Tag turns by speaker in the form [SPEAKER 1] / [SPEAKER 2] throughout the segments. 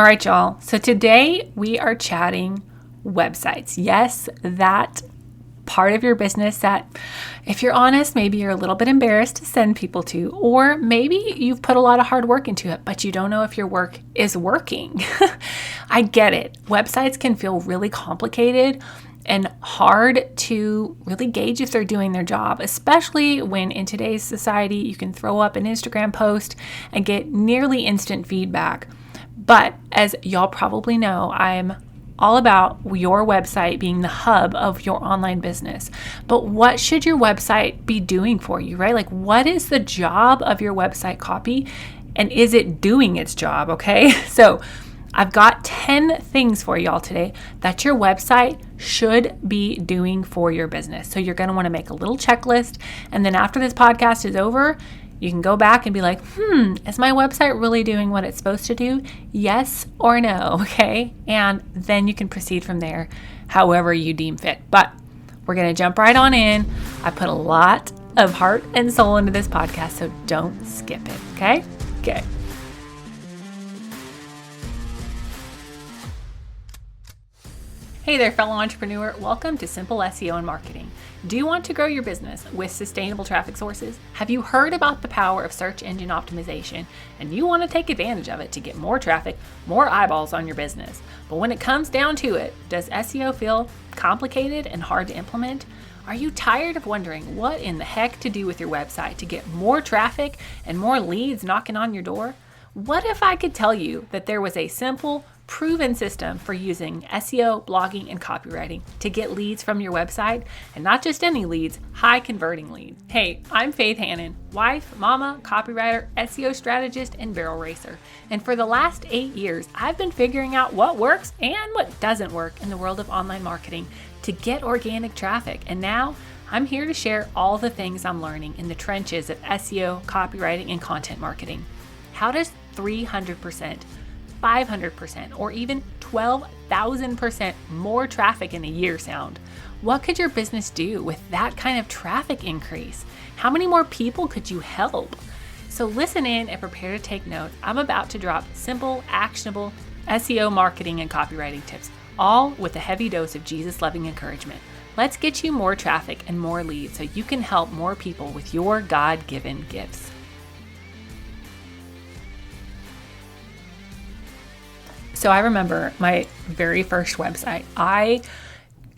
[SPEAKER 1] All right, y'all. So today we are chatting websites. Yes, that part of your business that, if you're honest, maybe you're a little bit embarrassed to send people to, or maybe you've put a lot of hard work into it, but you don't know if your work is working. I get it. Websites can feel really complicated and hard to really gauge if they're doing their job, especially when in today's society, you can throw up an Instagram post and get nearly instant feedback. But as y'all probably know, I'm all about your website being the hub of your online business. But what should your website be doing for you, right? Like, what is the job of your website copy, and is it doing its job? Okay. So I've got 10 things for y'all today that your website should be doing for your business. So you're going to want to make a little checklist. And then after this podcast is over, you can go back and be like, is my website really doing what it's supposed to do? Yes or no, okay? And then you can proceed from there however you deem fit. But we're going to jump right on in. I put a lot of heart and soul into this podcast, so don't skip it, okay? Okay. Hey there, fellow entrepreneur. Welcome to Simple SEO and Marketing. Do you want to grow your business with sustainable traffic sources? Have you heard about the power of search engine optimization and you want to take advantage of it to get more traffic, more eyeballs on your business? But when it comes down to it, does SEO feel complicated and hard to implement? Are you tired of wondering what in the heck to do with your website to get more traffic and more leads knocking on your door? What if I could tell you that there was a simple, proven system for using SEO, blogging, and copywriting to get leads from your website, and not just any leads, high converting leads. Hey, I'm Faith Hannon, wife, mama, copywriter, SEO strategist, and barrel racer. And for the last 8 years, I've been figuring out what works and what doesn't work in the world of online marketing to get organic traffic. And now I'm here to share all the things I'm learning in the trenches of SEO, copywriting, and content marketing. How does 300%, 500%, or even 12,000% more traffic in a year sound? What could your business do with that kind of traffic increase? How many more people could you help? So listen in and prepare to take notes. I'm about to drop simple, actionable SEO marketing and copywriting tips, all with a heavy dose of Jesus-loving encouragement. Let's get you more traffic and more leads so you can help more people with your God-given gifts. So I remember my very first website. I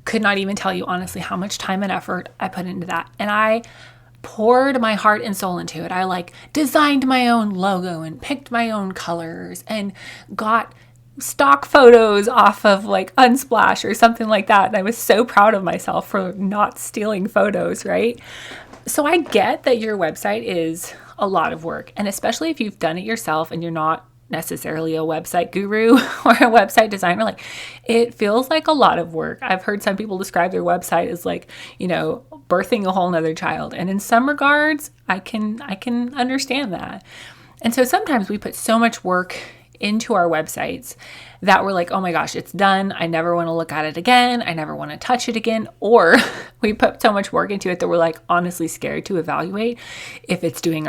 [SPEAKER 1] could not even tell you honestly how much time and effort I put into that. And I poured my heart and soul into it. I designed my own logo and picked my own colors and got stock photos off of Unsplash or something like that. And I was so proud of myself for not stealing photos, right? So I get that your website is a lot of work. And especially if you've done it yourself and you're not necessarily a website guru or a website designer, it feels like a lot of work. I've heard some people describe their website as birthing a whole nother child. And in some regards, I can understand that. And so sometimes we put so much work into our websites that we're like, oh my gosh, it's done. I never want to look at it again. I never want to touch it again. Or we put so much work into it that we're honestly scared to evaluate if it's doing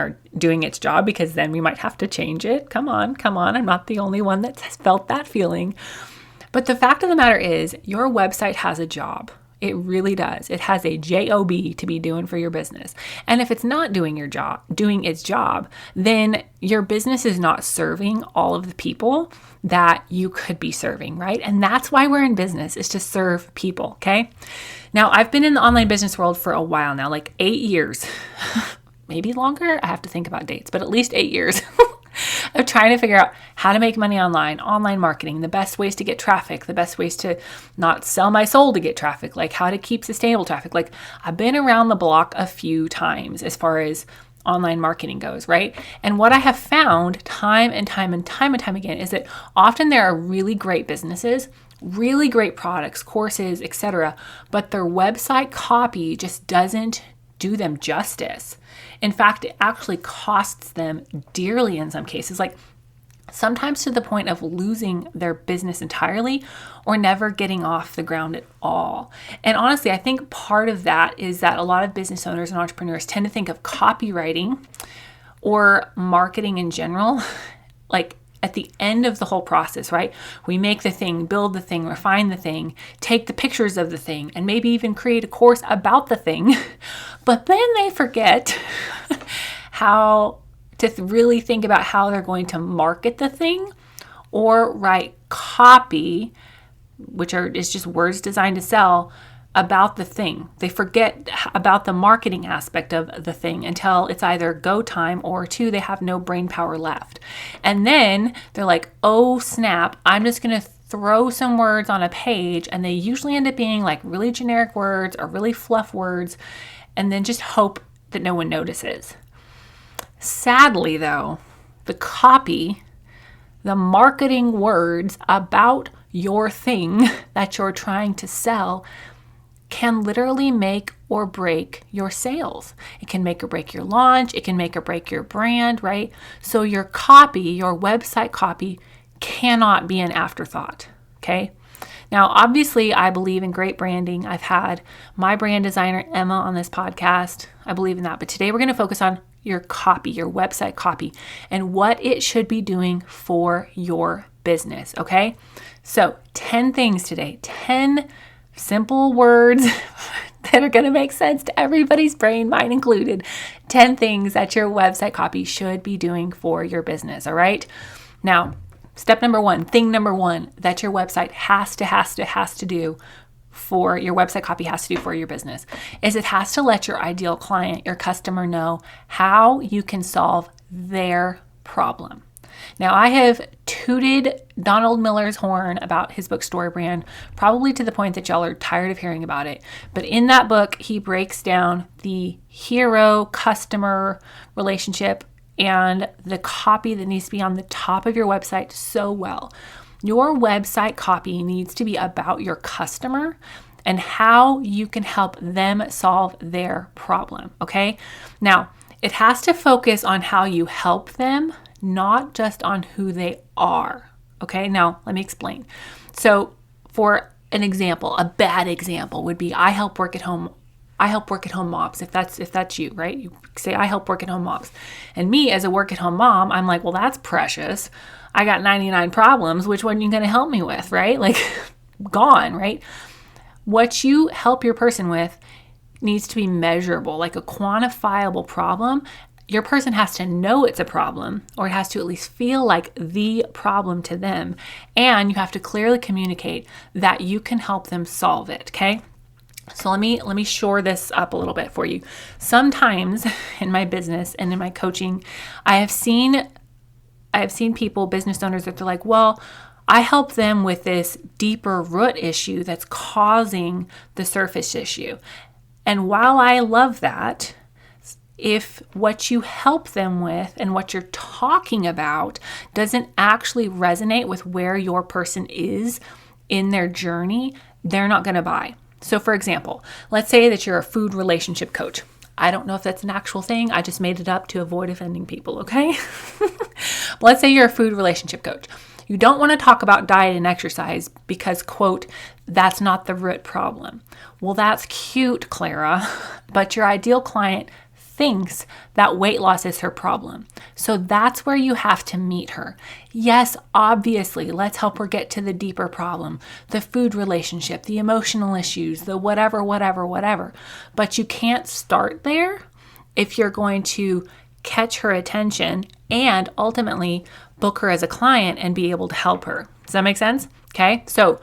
[SPEAKER 1] its job, because then we might have to change it. Come on. I'm not the only one that's felt that feeling. But the fact of the matter is, your website has a job. It really does. It has a job to be doing for your business. And if it's not doing its job, then your business is not serving all of the people that you could be serving, right? And that's why we're in business, is to serve people, okay? Now, I've been in the online business world for a while now, 8 years, maybe longer. I have to think about dates, but at least 8 years. Of trying to figure out how to make money online marketing, the best ways to get traffic, the best ways to not sell my soul to get traffic, how to keep sustainable traffic. I've been around the block a few times as far as online marketing goes, right? And what I have found time and time again is that often there are really great businesses, really great products, courses, etc., but their website copy just doesn't do them justice. In fact, it actually costs them dearly in some cases, sometimes to the point of losing their business entirely or never getting off the ground at all. And honestly, I think part of that is that a lot of business owners and entrepreneurs tend to think of copywriting or marketing in general at the end of the whole process, right? We make the thing, build the thing, refine the thing, take the pictures of the thing, and maybe even create a course about the thing. But then they forget how to really think about how they're going to market the thing or write copy, which is just words designed to sell, about the thing. They forget about the marketing aspect of the thing until it's either go time or two, they have no brain power left. And then they're like, oh snap, I'm just going to throw some words on a page, and they usually end up being like really generic words or really fluff words, and then just hope that no one notices. Sadly though, the copy, the marketing words about your thing that you're trying to sell can literally make or break your sales. It can make or break your launch. It can make or break your brand, right? So your copy, your website copy, cannot be an afterthought, okay? Now, obviously, I believe in great branding. I've had my brand designer, Emma, on this podcast. I believe in that. But today we're going to focus on your copy, your website copy, and what it should be doing for your business, okay? So 10 things today, 10 simple words that are going to make sense to everybody's brain, mine included. 10 things that your website copy should be doing for your business, all right? Now, step number one, thing number one that your website has to do for your website copy has to do for your business is it has to let your ideal client, your customer, know how you can solve their problem. Now, I have tooted Donald Miller's horn about his book StoryBrand, probably to the point that y'all are tired of hearing about it. But in that book, he breaks down the hero-customer relationship and the copy that needs to be on the top of your website so well. Your website copy needs to be about your customer and how you can help them solve their problem, okay? Now, it has to focus on how you help them, not just on who they are, okay? Now, let me explain. So, for an example, a bad example would be I help work at home moms, if that's you, right? You say I help work at home moms. And me as a work at home mom, I'm like, well, that's precious. I got 99 problems. Which one are you going to help me with, right? Like gone, right? What you help your person with needs to be measurable, like a quantifiable problem. Your person has to know it's a problem, or it has to at least feel like the problem to them. And you have to clearly communicate that you can help them solve it, okay? So let me shore this up a little bit for you. Sometimes in my business and in my coaching, I have seen people, business owners, that they're like, well, I help them with this deeper root issue that's causing the surface issue. And while I love that, if what you help them with and what you're talking about doesn't actually resonate with where your person is in their journey, they're not going to buy. So for example, let's say that you're a food relationship coach. I don't know if that's an actual thing. I just made it up to avoid offending people, okay? Let's say you're a food relationship coach. You don't want to talk about diet and exercise because, quote, that's not the root problem. Well, that's cute, Clara, but your ideal client thinks that weight loss is her problem. So that's where you have to meet her. Yes, obviously, let's help her get to the deeper problem, the food relationship, the emotional issues, the whatever. But you can't start there if you're going to catch her attention and ultimately book her as a client and be able to help her. Does that make sense? Okay, so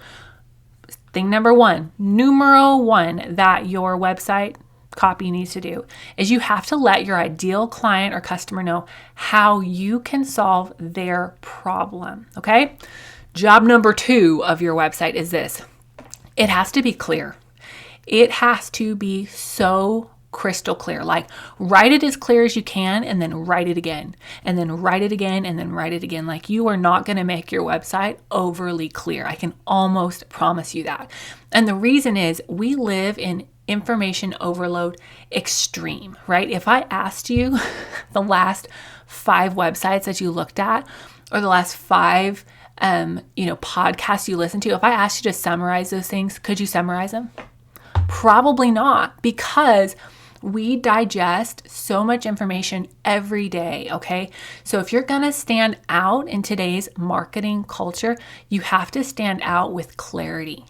[SPEAKER 1] thing number one, numero one that your website copy needs to do is you have to let your ideal client or customer know how you can solve their problem, okay? Job number two of your website is this. It has to be clear. It has to be so crystal clear. Like write it as clear as you can and then write it again and then write it again and then write it again. Like you are not going to make your website overly clear. I can almost promise you that. And the reason is we live in information overload extreme, right? If I asked you the last 5 websites that you looked at or the last 5 podcasts you listened to, if I asked you to summarize those things, could you summarize them? Probably not, because We digest so much information every day, okay? So if you're gonna stand out in today's marketing culture, you have to stand out with clarity.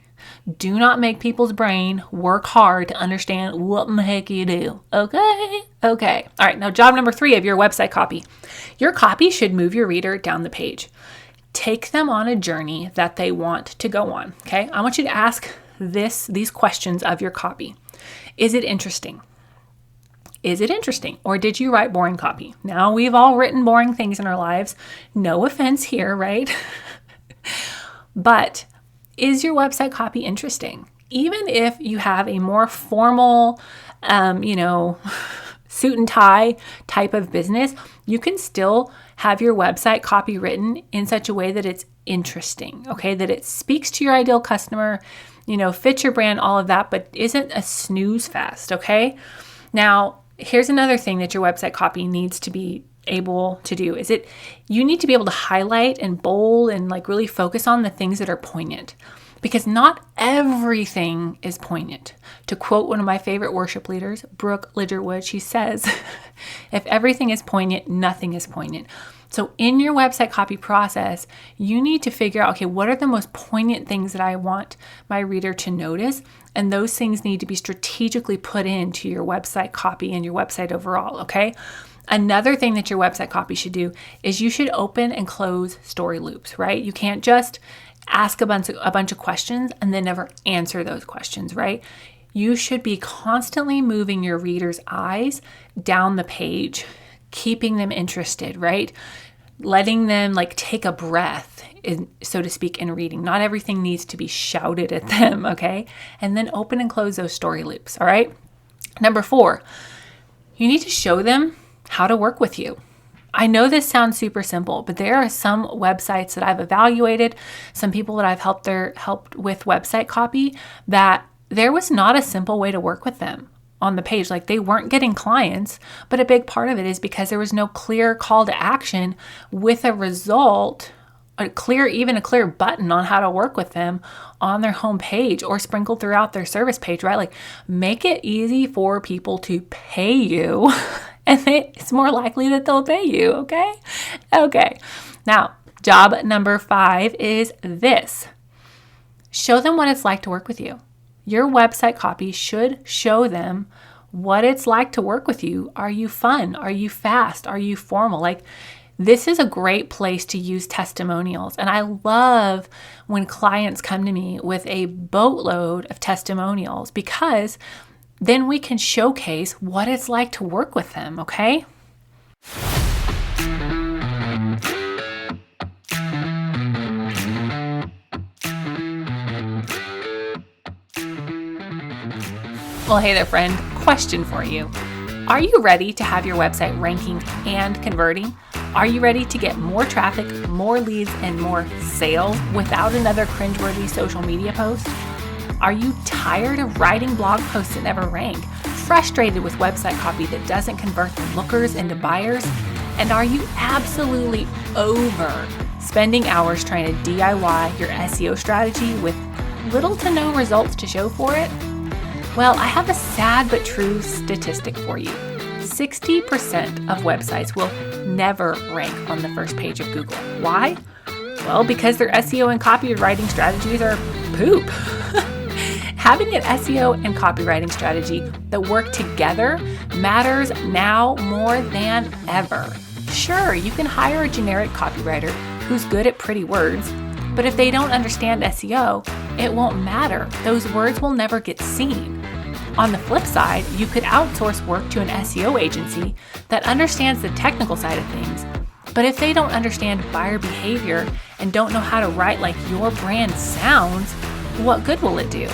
[SPEAKER 1] Do not make people's brain work hard to understand what in the heck you do, okay? Okay. All right, now job number 3 of your website copy. Your copy should move your reader down the page. Take them on a journey that they want to go on, okay? I want you to ask these questions of your copy. Is it interesting? Is it interesting? Or did you write boring copy? Now, we've all written boring things in our lives. No offense here, right? But is your website copy interesting? Even if you have a more formal, suit and tie type of business, you can still have your website copy written in such a way that it's interesting, okay? That it speaks to your ideal customer, fits your brand, all of that, but isn't a snooze fest, okay? Now, here's another thing that your website copy needs to be able to do is you need to be able to highlight and bold and really focus on the things that are poignant, because not everything is poignant. To quote one of my favorite worship leaders, Brooke Ligertwood, she says, if everything is poignant, nothing is poignant. So in your website copy process, you need to figure out, okay, what are the most poignant things that I want my reader to notice? And those things need to be strategically put into your website copy and your website overall, okay? Another thing that your website copy should do is you should open and close story loops, right? You can't just ask a bunch of questions and then never answer those questions, right? You should be constantly moving your reader's eyes down the page, keeping them interested, right? Letting them take a breath, so to speak, in reading. Not everything needs to be shouted at them, okay? And then open and close those story loops, all right? Number 4, you need to show them how to work with you. I know this sounds super simple, but there are some websites that I've evaluated, some people that I've helped with website copy, that there was not a simple way to work with them on the page. They weren't getting clients, but a big part of it is because there was no clear call to action with a result, a clear button on how to work with them on their home page or sprinkled throughout their service page, right? Make it easy for people to pay you and it's more likely that they'll pay you, okay? Okay. Now, job number 5 is this. Show them what it's like to work with you. Your website copy should show them what it's like to work with you. Are you fun? Are you fast? Are you formal? This is a great place to use testimonials. And I love when clients come to me with a boatload of testimonials, because then we can showcase what it's like to work with them, okay? Well, hey there, friend. Question for you. Are you ready to have your website ranking and converting? Are you ready to get more traffic, more leads, and more sales without another cringeworthy social media post? Are you tired of writing blog posts that never rank? Frustrated with website copy that doesn't convert the lookers into buyers? And are you absolutely over spending hours trying to DIY your SEO strategy with little to no results to show for it? Well, I have a sad but true statistic for you. 60% of websites will never rank on the first page of Google. Why? Well, because their SEO and copywriting strategies are poop. Having an SEO and copywriting strategy that work together matters now more than ever. Sure, you can hire a generic copywriter who's good at pretty words, but if they don't understand SEO, it won't matter. Those words will never get seen. On the flip side, you could outsource work to an SEO agency that understands the technical side of things, but if they don't understand buyer behavior and don't know how to write like your brand sounds, what good will it do?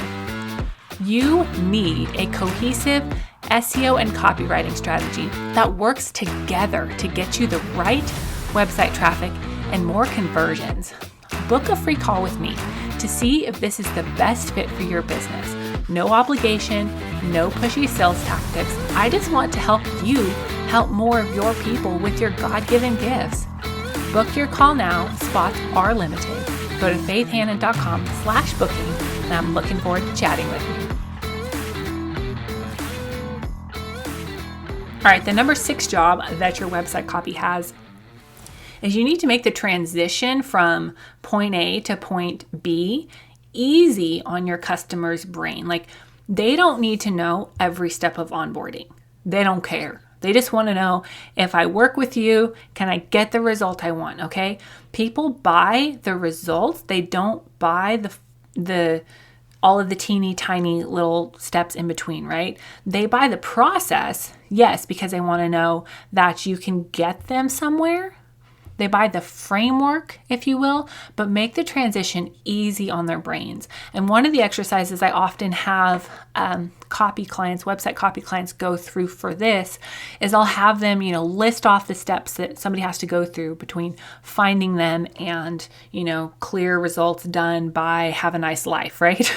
[SPEAKER 1] You need a cohesive SEO and copywriting strategy that works together to get you the right website traffic and more conversions. Book a free call with me to see if this is the best fit for your business. No obligation, no pushy sales tactics. I just want to help you help more of your people with your God-given gifts. Book your call now. Spots are limited. Go to faithhannon.com/booking, and I'm looking forward to chatting with you. All right, the number 6 job that your website copy has is you need to make the transition from point A to point B easy on your customer's brain. Like, they don't need to know every step of onboarding. They don't care. They just want to know, if I work with you, can I get the result I want? Okay. People buy the results. They don't buy the all of the teeny tiny little steps in between, right? They buy the process, yes, because they want to know that you can get them somewhere. They buy the framework, if you will, but make the transition easy on their brains. And one of the exercises I often have website copy clients go through for this is I'll have them, list off the steps that somebody has to go through between finding them and, clear results done by have a nice life, right?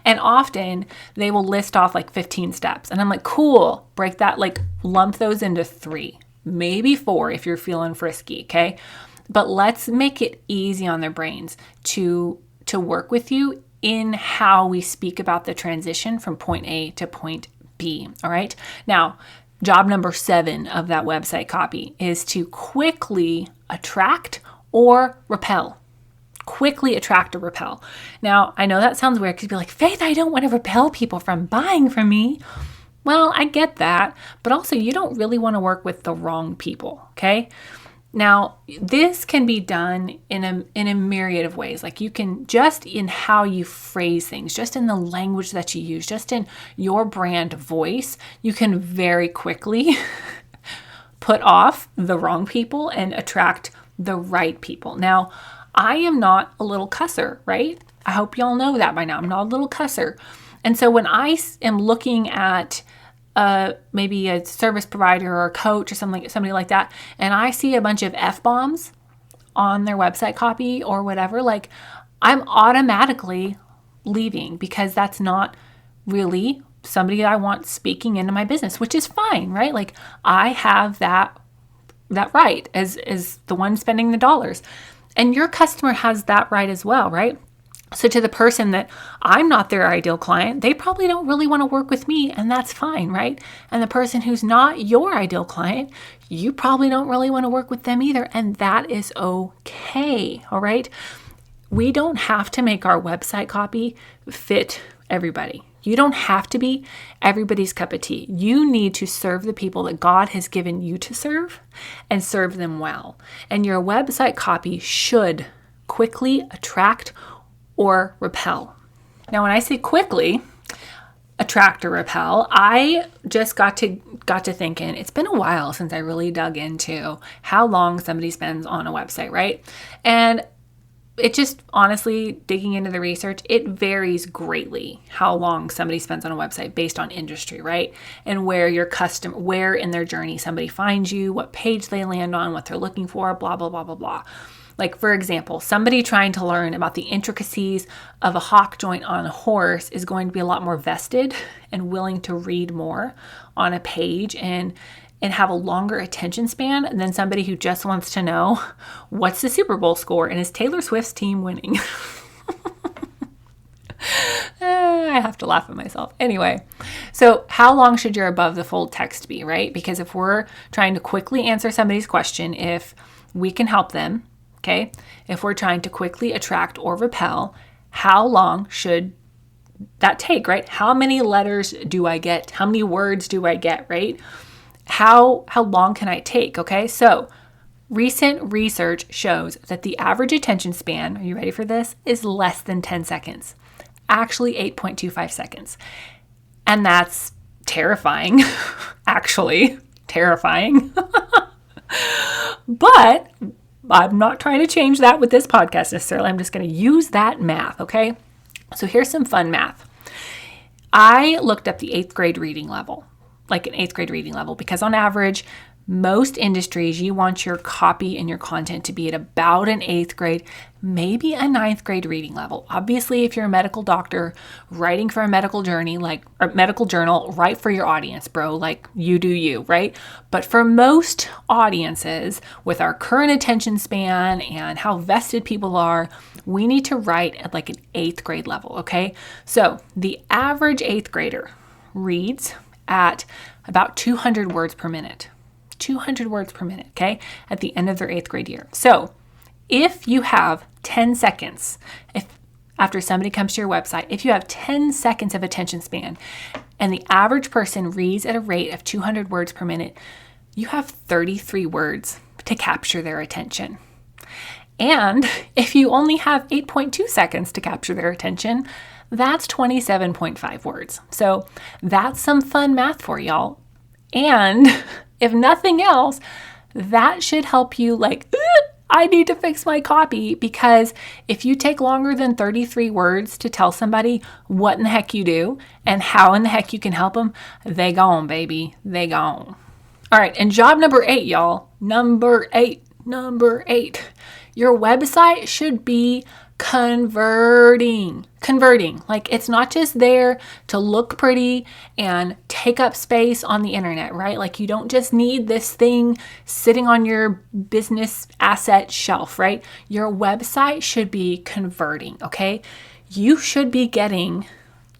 [SPEAKER 1] And often they will list off like 15 steps. And I'm like, cool, break that, lump those into 3. Maybe 4 if you're feeling frisky, okay? But let's make it easy on their brains to work with you in how we speak about the transition from point A to point B, all right? Now, job number 7 of that website copy is to quickly attract or repel. Quickly attract or repel. Now, I know that sounds weird because you'd be like, Faith, I don't want to repel people from buying from me. Well, I get that, but also you don't really want to work with the wrong people, okay? Now, this can be done in a myriad of ways. Like, you can, just in how you phrase things, just in the language that you use, just in your brand voice, you can very quickly put off the wrong people and attract the right people. Now, I am not a little cusser, right? I hope y'all know that by now. I'm not a little cusser. And so when I am looking at maybe a service provider or a coach or somebody like that, and I see a bunch of F-bombs on their website copy or whatever, I'm automatically leaving because that's not really somebody I want speaking into my business, which is fine, right? I have that right as the one spending the dollars. And your customer has that right as well, right? So to the person that I'm not their ideal client, they probably don't really want to work with me, and that's fine, right? And the person who's not your ideal client, you probably don't really want to work with them either, and that is okay, all right? We don't have to make our website copy fit everybody. You don't have to be everybody's cup of tea. You need to serve the people that God has given you to serve and serve them well. And your website copy should quickly attract or repel. Now, when I say quickly attract or repel, I just got to thinking, it's been a while since I really dug into how long somebody spends on a website, right? And it just, honestly, digging into the research, it varies greatly how long somebody spends on a website based on industry, right? And where where in their journey somebody finds you, what page they land on, what they're looking for, blah, blah, blah, blah, blah. For example, somebody trying to learn about the intricacies of a hock joint on a horse is going to be a lot more vested and willing to read more on a page and have a longer attention span than somebody who just wants to know, what's the Super Bowl score and is Taylor Swift's team winning? I have to laugh at myself. Anyway, so how long should your above the fold text be, right? Because if we're trying to quickly answer somebody's question, if we can help them, okay, if we're trying to quickly attract or repel, how long should that take, right? How many letters do I get? How many words do I get, right? How long can I take, okay? So recent research shows that the average attention span, are you ready for this, is less than 10 seconds. Actually 8.25 seconds. And that's terrifying, actually terrifying. But I'm not trying to change that with this podcast necessarily. I'm just going to use that math, okay? So here's some fun math. I looked up the 8th grade reading level, an 8th grade reading level, because on average, most industries, you want your copy and your content to be at about an 8th grade, maybe a 9th grade reading level. Obviously, if you're a medical doctor writing for a medical journey, or medical journal, write for your audience, bro. You do you, right? But for most audiences, with our current attention span and how vested people are, we need to write at an 8th grade level, okay? So the average 8th grader reads at about 200 words per minute. 200 words per minute, okay, at the end of their 8th grade year. So if you have 10 seconds, after somebody comes to your website, if you have 10 seconds of attention span and the average person reads at a rate of 200 words per minute, you have 33 words to capture their attention. And if you only have 8.2 seconds to capture their attention, that's 27.5 words. So that's some fun math for y'all. And if nothing else, that should help you I need to fix my copy, because if you take longer than 33 words to tell somebody what in the heck you do and how in the heck you can help them, they gone, baby. They gone. All right. And job number 8, y'all. Number eight. Your website should be converting. Like, it's not just there to look pretty and take up space on the internet, right? Like, you don't just need this thing sitting on your business asset shelf, right? Your website should be converting, okay? You should be getting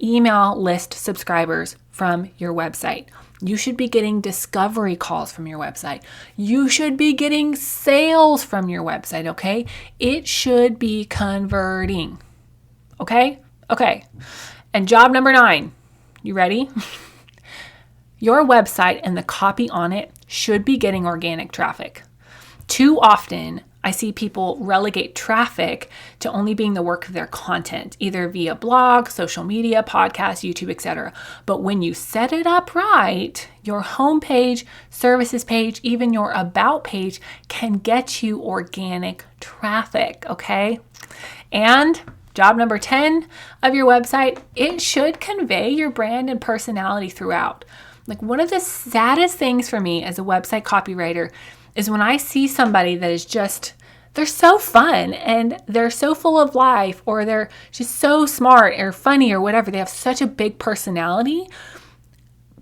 [SPEAKER 1] email list subscribers from your website. You should be getting discovery calls from your website. You should be getting sales from your website, okay? It should be converting, okay? Okay. And job number 9, you ready? Your website and the copy on it should be getting organic traffic. Too often, I see people relegate traffic to only being the work of their content, either via blog, social media, podcast, YouTube, etc. But when you set it up right, your homepage, services page, even your about page can get you organic traffic, okay? And job number 10 of your website, it should convey your brand and personality throughout. Like, one of the saddest things for me as a website copywriter is when I see somebody that is they're so fun and they're so full of life, or they're just so smart or funny or whatever. They have such a big personality,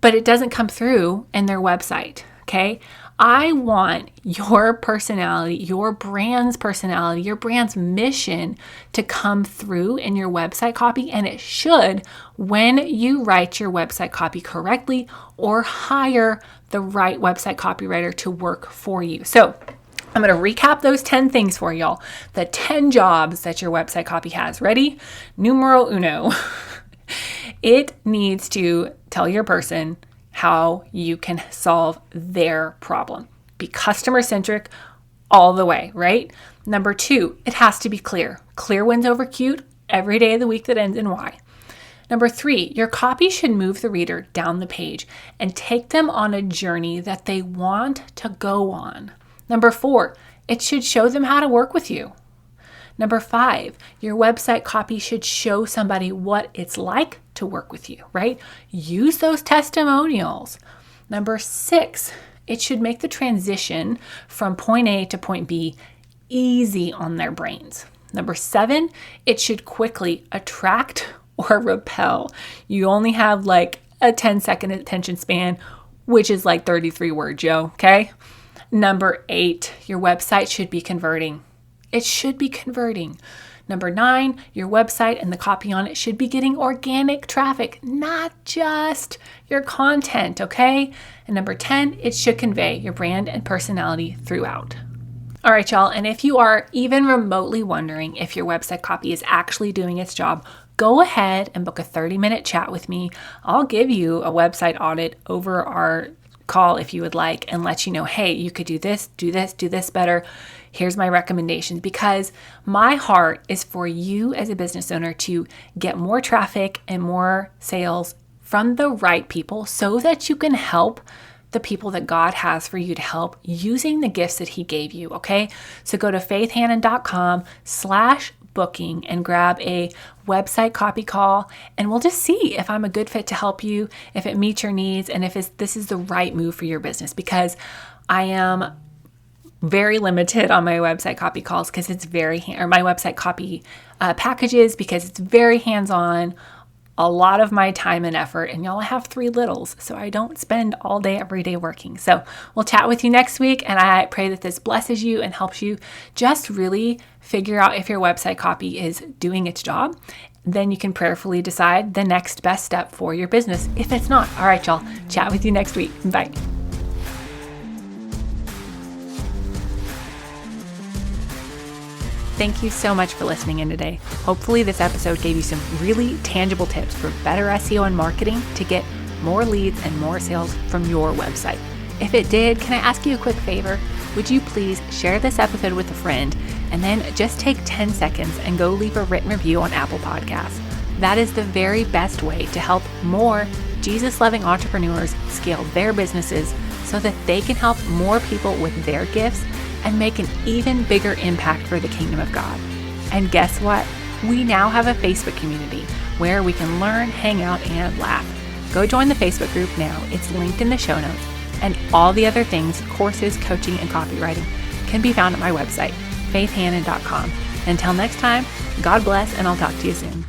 [SPEAKER 1] but it doesn't come through in their website, okay? I want your personality, your brand's personality, your brand's mission to come through in your website copy, and it should when you write your website copy correctly or hire the right website copywriter to work for you. So I'm going to recap those 10 things for y'all, the 10 jobs that your website copy has. Ready? Numero uno. It needs to tell your person how you can solve their problem. Be customer-centric all the way, right? Number 2, it has to be clear. Clear wins over cute every day of the week that ends in Y. Number 3, your copy should move the reader down the page and take them on a journey that they want to go on. Number 4, it should show them how to work with you. Number 5, your website copy should show somebody what it's like to work with you, right? Use those testimonials. Number 6, it should make the transition from point A to point B easy on their brains. Number 7, it should quickly attract or repel. You only have like a 10-second attention span, which is like 33 words, okay? Number 8, your website should be converting. It should be converting. Number 9, your website and the copy on it should be getting organic traffic, not just your content, okay? And number 10, it should convey your brand and personality throughout. All right, y'all. And if you are even remotely wondering if your website copy is actually doing its job, go ahead and book a 30-minute chat with me. I'll give you a website audit over our call if you would like, and let you know, hey, you could do this better. Here's my recommendations, because my heart is for you as a business owner to get more traffic and more sales from the right people so that you can help the people that God has for you to help using the gifts that He gave you, okay? So go to faithhannon.com/booking and grab a website copy call, and we'll just see if I'm a good fit to help you, if it meets your needs, and if this is the right move for your business, because I am very limited on my website copy calls because it's my website copy packages, because it's very hands-on, a lot of my time and effort, and y'all, I have 3 littles, so I don't spend all day every day working. So we'll chat with you next week, and I pray that this blesses you and helps you just really figure out if your website copy is doing its job. then you can prayerfully decide the next best step for your business. If it's not, all right, y'all, chat with you next week. Bye. Thank you so much for listening in today. Hopefully this episode gave you some really tangible tips for better SEO and marketing to get more leads and more sales from your website. If it did, can I ask you a quick favor? Would you please share this episode with a friend and then just take 10 seconds and go leave a written review on Apple Podcasts. That is the very best way to help more Jesus-loving entrepreneurs scale their businesses so that they can help more people with their gifts and make an even bigger impact for the kingdom of God. And guess what? We now have a Facebook community where we can learn, hang out, and laugh. Go join the Facebook group now. It's linked in the show notes. And all the other things, courses, coaching, and copywriting can be found at my website, faithhannon.com. Until next time, God bless, and I'll talk to you soon.